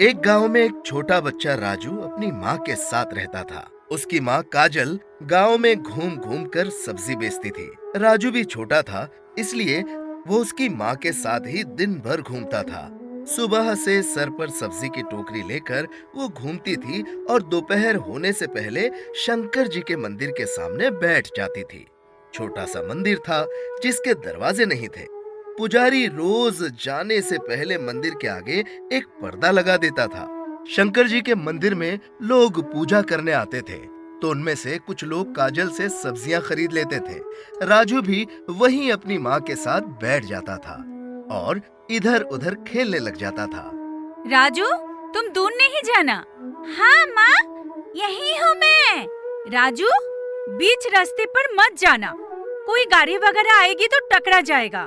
एक गांव में एक छोटा बच्चा राजू अपनी माँ के साथ रहता था। उसकी माँ काजल गांव में घूम घूम कर सब्जी बेचती थी। राजू भी छोटा था, इसलिए वो उसकी माँ के साथ ही दिन भर घूमता था। सुबह से सर पर सब्जी की टोकरी लेकर वो घूमती थी और दोपहर होने से पहले शंकर जी के मंदिर के सामने बैठ जाती थी। छोटा सा मंदिर था जिसके दरवाजे नहीं थे। पुजारी रोज जाने से पहले मंदिर के आगे एक पर्दा लगा देता था। शंकर जी के मंदिर में लोग पूजा करने आते थे, तो उनमें से कुछ लोग काजल से सब्जियां खरीद लेते थे। राजू भी वहीं अपनी माँ के साथ बैठ जाता था और इधर उधर खेलने लग जाता था। राजू, तुम दूर नहीं जाना। हाँ माँ, यही हूँ मैं। राजू, बीच रास्ते पर मत जाना, कोई गाड़ी वगैरह आएगी तो टकरा जाएगा।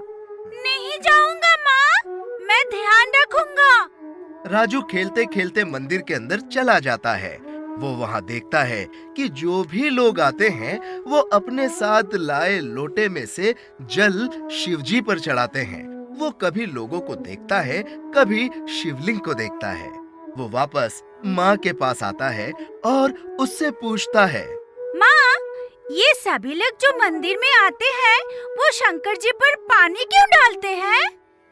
नहीं जाऊंगा माँ, मैं ध्यान रखूंगा। राजू खेलते खेलते मंदिर के अंदर चला जाता है। वो वहाँ देखता है कि जो भी लोग आते हैं वो अपने साथ लाए लोटे में से जल शिवजी पर चढ़ाते हैं। वो कभी लोगों को देखता है, कभी शिवलिंग को देखता है। वो वापस माँ के पास आता है और उससे पूछता है, माँ, ये सभी लोग जो मंदिर में आते हैं वो शंकर जी पर पानी क्यों डालते हैं?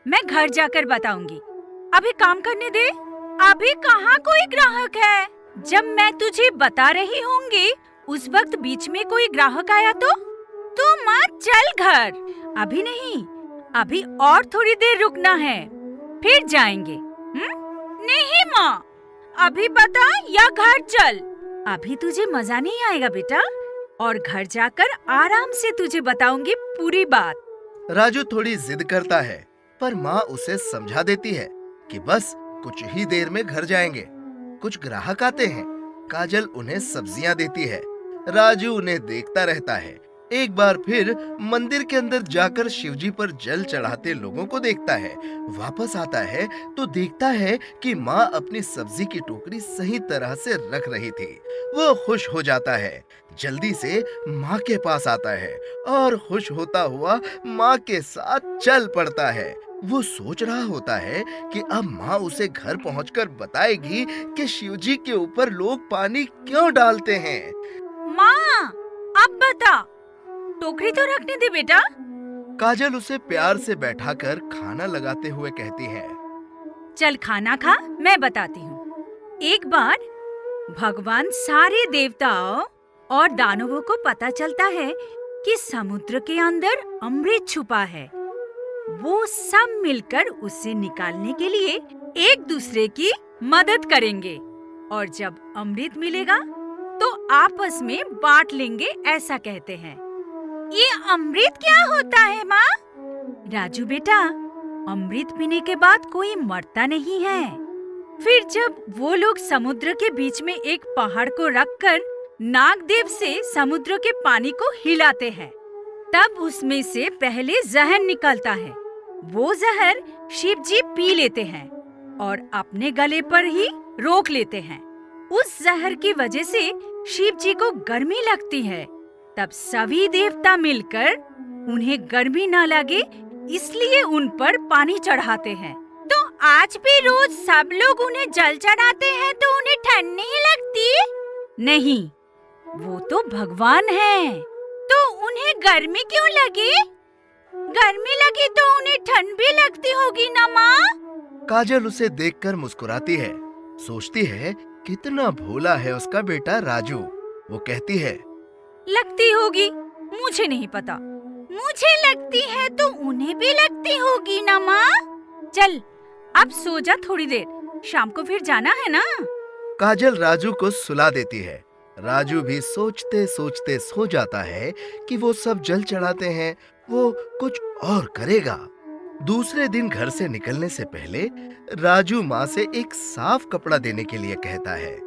मैं घर जाकर बताऊंगी, अभी काम करने दे। अभी कहाँ कोई ग्राहक है? जब मैं तुझे बता रही होंगी उस वक्त बीच में कोई ग्राहक आया तो माँ चल घर। अभी नहीं, अभी और थोड़ी देर रुकना है, फिर जाएंगे। नहीं माँ, अभी बता या घर चल। अभी तुझे मजा नहीं आएगा बेटा, और घर जाकर आराम से तुझे बताऊंगी पूरी बात। राजू थोड़ी जिद करता है, पर माँ उसे समझा देती है कि बस कुछ ही देर में घर जाएंगे। कुछ ग्राहक आते हैं, काजल उन्हें सब्जियां देती है। राजू उन्हें देखता रहता है। एक बार फिर मंदिर के अंदर जाकर शिवजी पर जल चढ़ाते लोगों को देखता है। वापस आता है तो देखता है कि माँ अपनी सब्जी की टोकरी सही तरह से रख रही थी। वो खुश हो जाता है, जल्दी से माँ के पास आता है और खुश होता हुआ माँ के साथ चल पड़ता है। वो सोच रहा होता है कि अब माँ उसे घर पहुंचकर बताएगी कि शिवजी के ऊपर लोग पानी क्यों डालते हैं। माँ, अब बता, टोकरी तो रखने दे बेटा। काजल उसे प्यार से बैठाकर खाना लगाते हुए कहती है, चल खाना खा, मैं बताती हूँ। एक बार भगवान सारे देवताओं और दानवों को पता चलता है कि समुद्र के अंदर अमृत छुपा है। वो सब मिलकर उसे निकालने के लिए एक दूसरे की मदद करेंगे, और जब अमृत मिलेगा तो आपस में बांट लेंगे, ऐसा कहते हैं। ये अमृत क्या होता है माँ? राजू बेटा, अमृत पीने के बाद कोई मरता नहीं है। फिर जब वो लोग समुद्र के बीच में एक पहाड़ को रखकर नागदेव से समुद्र के पानी को हिलाते हैं, तब उसमें से पहले जहर निकलता है। वो जहर शिव जी पी लेते हैं और अपने गले पर ही रोक लेते हैं। उस जहर की वजह से शिव जी को गर्मी लगती है। तब सभी देवता मिलकर उन्हें गर्मी न लगे इसलिए उन पर पानी चढ़ाते हैं। तो आज भी रोज सब लोग उन्हें जल चढ़ाते हैं तो उन्हें ठंड नहीं लगती? नहीं, वो तो भगवान हैं, तो उन्हें गर्मी क्यों लगी? गर्मी लगी तो उन्हें ठंड भी लगती होगी ना माँ? काजल उसे देखकर मुस्कुराती है। सोचती है कितना भोला है उसका बेटा राजू। वो कहती है, लगती होगी, मुझे नहीं पता। मुझे लगती है तो उन्हें भी लगती होगी ना माँ। चल अब सो जा थोड़ी देर, शाम को फिर जाना है ना। काजल राजू को सुला देती है। राजू भी सोचते सोचते सो जाता है कि वो सब जल चढ़ाते हैं, वो कुछ और करेगा। दूसरे दिन घर से निकलने से पहले राजू माँ से एक साफ कपड़ा देने के लिए कहता है।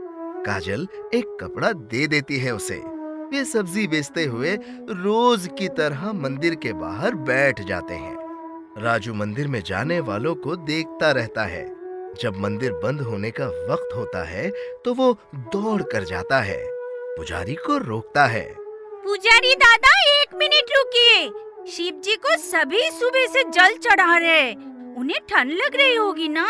काजल एक कपड़ा दे देती है उसे। वे सब्जी बेचते हुए रोज की तरह मंदिर के बाहर बैठ जाते हैं। राजू मंदिर में जाने वालों को देखता रहता है। जब मंदिर बंद होने का वक्त होता है तो वो दौड़ कर जाता है, पुजारी को रोकता है। पुजारी दादा, 1 मिनट रुकिए। शिव जी को सभी सुबह से जल चढ़ा रहे, उन्हें ठंड लग रही होगी ना?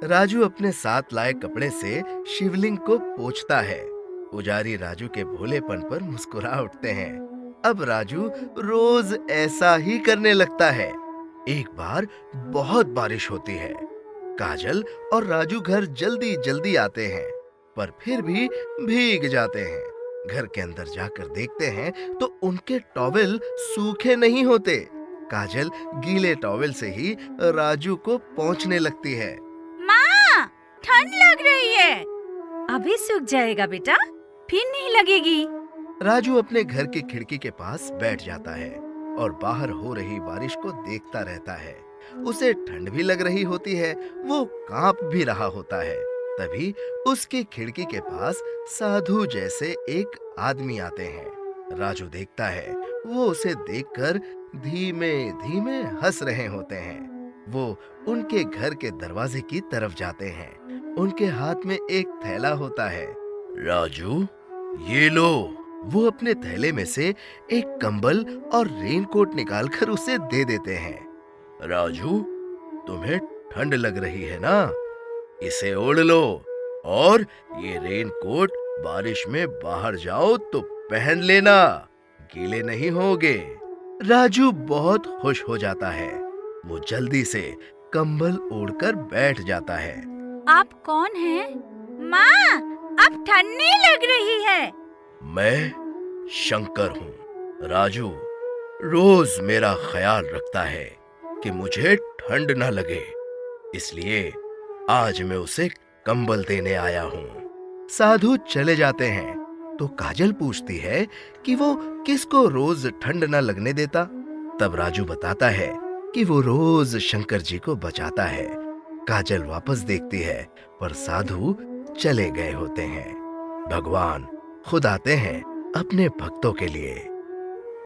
राजू अपने साथ लाए कपड़े से शिवलिंग को पोंछता है। पुजारी राजू के भोलेपन पर मुस्कुरा उठते हैं। अब राजू रोज ऐसा ही करने लगता है। एक बार बहुत बारिश होती है। काजल और राजू घर जल्दी जल्दी आते हैं, पर फिर भी भीग जाते हैं। घर के अंदर जाकर देखते हैं तो उनके टॉवेल सूखे नहीं होते। काजल गीले टॉवेल से ही राजू को पोंछने लगती है। माँ, ठंड लग रही है। अभी सूख जाएगा बेटा, फिर नहीं लगेगी। राजू अपने घर की खिड़की के पास बैठ जाता है और बाहर हो रही बारिश को देखता रहता है। उसे ठंड भी लग रही होती है, वो कांप भी रहा होता है। तभी उसकी खिड़की के पास साधु जैसे एक आदमी आते हैं। राजू देखता है, वो उसे देखकर धीमे धीमे हंस रहे होते हैं। वो उनके घर के दरवाजे की तरफ जाते हैं। उनके हाथ में एक थैला होता है। राजू, ये लो। वो अपने थैले में से एक कंबल और रेनकोट निकालकर उसे दे देते हैं। राजू, तुम्हें ठंड लग रही है ना? इसे ओढ़ लो और ये रेनकोट बारिश में बाहर जाओ तो पहन लेना, गीले नहीं होगे। राजू बहुत खुश हो जाता है। वो जल्दी से कंबल ओढ़कर बैठ जाता है। आप कौन हैं? माँ, अब ठंड नहीं लग रही है। मैं शंकर हूँ। राजू रोज मेरा ख्याल रखता है कि मुझे ठंड न लगे, इसलिए आज मैं उसे कंबल देने आया हूँ। साधु चले जाते हैं तो काजल पूछती है कि वो किसको रोज ठंड न लगने देता। तब राजू बताता है कि वो रोज शंकर जी को बचाता है। काजल वापस देखती है, पर साधु चले गए होते हैं। भगवान खुद आते हैं अपने भक्तों के लिए।